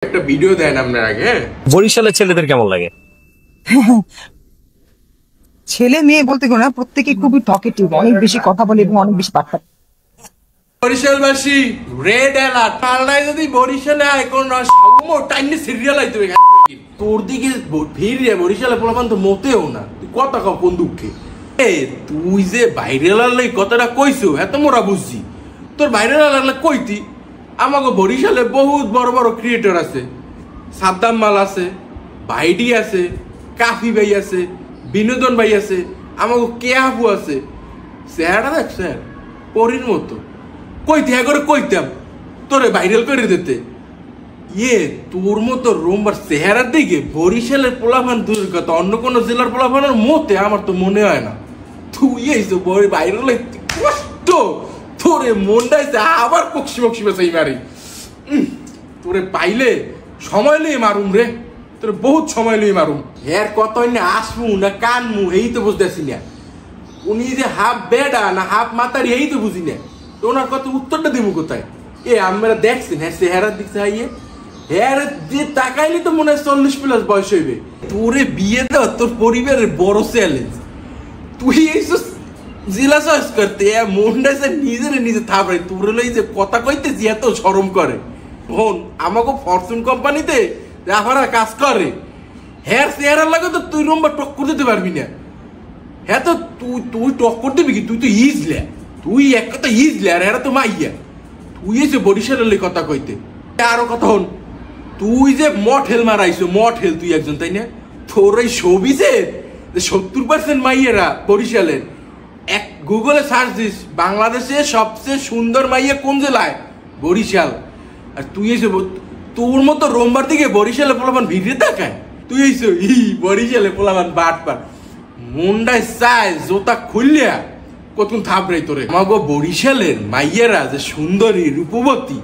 একটা ভিডিও দেন আপনার আগে। বরিশালের ছেলেদের কেমন লাগে? ছেলে মেয়ে বলতে গেলে না, প্রত্যেকে খুবই টকেটিভ, অনেক বেশি কথা বলে এবং অনেক বেশি বার্তা। বরিশালবাসী রেড অ্যালার্ট, পাল্টায় যদি বরিশালে আয় কোন টাইমে সিরিয়াল আইতে হবে। তোর দিকে ভিড় রে বরিশালে পোলাপান তো মতেও না, তুই কথা কও কোন দুঃখে। তুই যে বাইরে লালে কথাটা কইছো এত মোরা বুঝছি, তোর বাইরে লালে কইতি আমাকে বরিশালে বহুত বড় বড় ক্রিয়েটর আছে, সাদ্দাম মাল আছে, ভাইডি আছে, কাফি ভাই আছে, বিনোদন ভাই আছে, আমাকে কে আপু আছে। চেহারা দেখ স্যার পরির মতো, কইতে হ্যাঁ করে কইতাম তোরে ভাইরাল করে দিতে। তোর মতো রোমবার চেহারার দিকে বরিশালের পোলাভান দূরের কথা, অন্য কোনো জেলার পোলাভানের মতে আমার তো মনে হয় না। তুই এইসব ভাইরাল কষ্ট, তোরে মনটাইছে আবার পক্ষি পক্ষি বেসাই মারি। তোরে পাইলে সময় লই মারুম রে, তোরে বহুত সময় লই মারুম। হ্যার কত না আসমু না কানমু এই তো বুঝতেছি না। উনি যে হাফ বেডা না হাফ মাতারি এই তো বুঝি না। তো ওনার কত উত্তরটা দিব কোথায়? আমরা দেখছেন হ্যাঁ চেহারার দিক চাইয়ে হ্যাঁ যে তাকাইলে তো মনে হয় 40+ বয়স হইবে। তোরে বিয়ে দেওয়া তোর পরিবারের বড় চ্যালেঞ্জ। তুই এইসব জেলা চয়েস করতে মনটা নিজের নিজে থাপড়াই, তোর লই যে কথা কইতেছি এত শরম করে। হন আমাকে ফরচুন কোম্পানিতে যারা কাজ করে হ্যাঁ চেহারার লাগে তো তুই রম্বা টক্কর দিতে পারবি না। হ্যাঁ তো তুই টক্কর দিবি কি? তুই তো ইজলে, তুই এক কথা ইজলে আর এরা তো মাইয়া। তুই এসে বরিশালের কথা কইতে আরো কথা হন, তুই যে মঠেল মারাইছো মঠেল তুই একজন তাই না? তোর এই শোবিজের 70% মাইয়েরা বরিশালের। এক গুগলে সার্চ দিস বাংলাদেশে সবচেয়ে সুন্দর মাইয়া কোন জেলায়? বরিশাল। আর তুই এসে তোর মতো রোমবার দিকে বরিশালে পোলাবান ভিড়ে দেখায়। তুই এসে বরিশালে পোলাবান বাট পার মুন্ডায় চায় জোতা খুললিয়া কতক্ষণ থাপড়াই তোরে। আমাগো বরিশালের মাইয়েরা যে সুন্দরী রূপবতী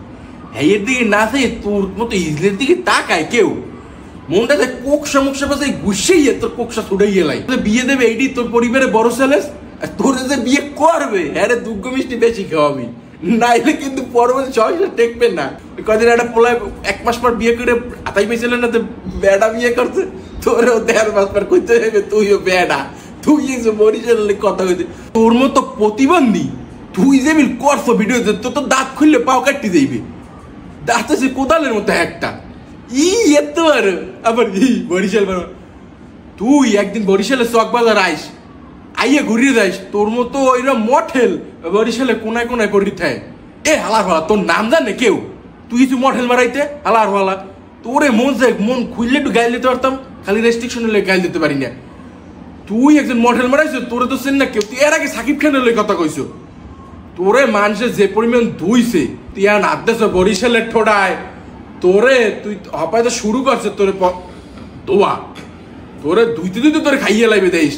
এর দিকে না চাই তোর মতো ইজলের দিকে তাকায় কেউ। মনটা যে কোকসা মুকসা পাশে গুছিয়ে তোর কোকসা ছুটে গেলাই। বিয়ে দেবে এইটি তোর পরিবারে বড় ছেলে, আর তোর যে বিয়ে করবে হ্যাঁ রে দুগ্গ মিষ্টি বেশি খাওয়াবি, নাইলে কিন্তু পরবর্তী সমস্যা টেকবে না। কদিন একটা পোলায় 1 মাস পর বিয়ে করে আতাই পেয়েছিলেন না, তো বেড়া বিয়ে করছে তোরও 1.5 মাস পর করতে হবে তুইও বেড়া। তুই এসে বরিশালে কথা কইতে তোর মতো প্রতিবন্ধী তুই যে মিল করছো ভিডিও তোর তো দাঁত খুললে পাও কাটতে যাইবে। দাঁত আছে কোদালের মতো একটা এত আর আবার বরিশাল। তুই একদিন বরিশালে চক বাজার আইস, আইয়া ঘুরিয়ে যাইস তোর মতো ওইরকম মঠেল বরিশালে কোনায় কোনায় করি থাকে। হালার ভালা তোর নাম জানে কেউ? তুই কিছু মঠেল মারাইতে হালার ভালা। তোরে মন খুললে একটু গাইল দিতে পারতাম, খালি রেস্ট্রিকশন হলে গাইল দিতে পারি না। তুই একজন মডেল মারাইছো, তোরে তো চেন না কেউ। তুই এর আগে সাকিব খানের লই কথা কইছো, তোরে মানুষের যে পরিমাণ ধুইছে তুই আর নাচতেছ বরিশালের ঠোডায়। তোরে তুই হয়তো শুরু করছে তোরে দোয়া, তোরে ধুইতে ধুইতে তোরে খাইয়ে লাইবে দেইস।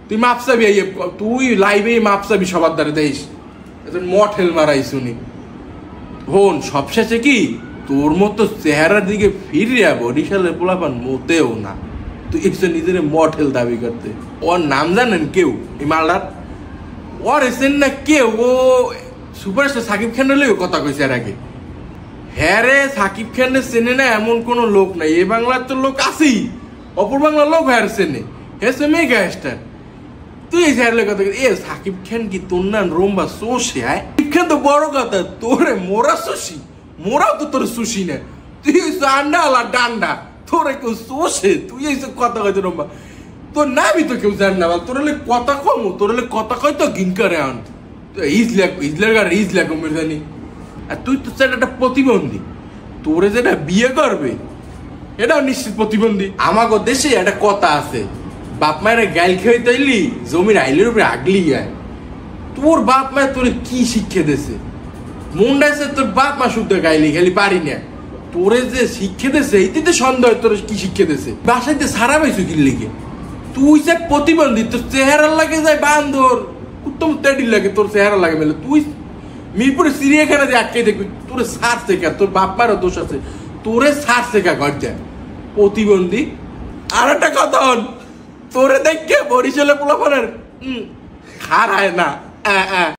তুই মাপ চাবি তুই লাইবে মাপ চাবি সবার দ্বারা দেইস। একজন মঠেল মারাইছো নি। হন সবশেষে কি তোর মতো চেহারার দিকে ফিরিয়া বরিশালের পোলাপান মতেও না। তুই এসে নিজের মঠেল দাবি করতে। ওর নাম জানেন কেউ? এই মালদার ওর এসেন না কেউ? ও সুপারস্টার সাকিব খানের লইও কথা কইছে এর আগে। হ্যাঁ রে সাকিব খানের চেনে না এমন কোন লোক নাই। এই বাংলার তো লোক আছেই, অপর বাংলার লোক হ্যার চেনে, হেসে মেগা স্টার। তুই এই স্যার কথা সাকিব খান কি তোর না রোম্বা সোসে? সাকিব খান তো বড় কথা, তোরে মোরা সুশি, মোরাও তো তোর সুশি না। তুই আন্ডা আলা ডান্ডা, তোরে কেউ সোসে? তুই এইসব কথা কইতে রোম্বা তোর নামই তো কেউ জান না। তোর কথা কম, তোর কথা কই তো গিন করে আন ইজলা কমের জানি। আর তুই তো স্যার একটা প্রতিবন্ধী, তোরে যেটা বিয়ে করবে এটাও নিশ্চিত প্রতিবন্ধী। আমাগো দেশে একটা কথা আছে, বাপ মায়ের গাইল খেয়ে তাইলি জমির আইলের উপরে আগলি যায়। তোর বাপ মায়ের তোরে কি শিক্ষা দিয়েছে? মুন্ডাইছে তোর বাপ মা শুদ্ধ গাইলি খালি পারি না, তোরে যে শিক্ষা দিয়েছে এইতে সন্দেহ তোর কি শিক্ষা দিয়েছে। বাসাইতে সারা পাইছো কি লিগে? তুই যে প্রতিবন্ধী, তোর চেহারা লাগে যায় বান্দর, উত্তম তেডির লাগে তোর চেহারা লাগে মেলে। তুই মিরপুরে চিড়িয়াখানা যে আটকে দেখবি তোরে সার শেখা, তোর বাপ মারও দোষ আছে, তোরে সার শেখা ঘর যায় প্রতিবন্ধী। আর একটা কথা হন, তোরে দেখে বরিশালে পোলাপানের খারায় না।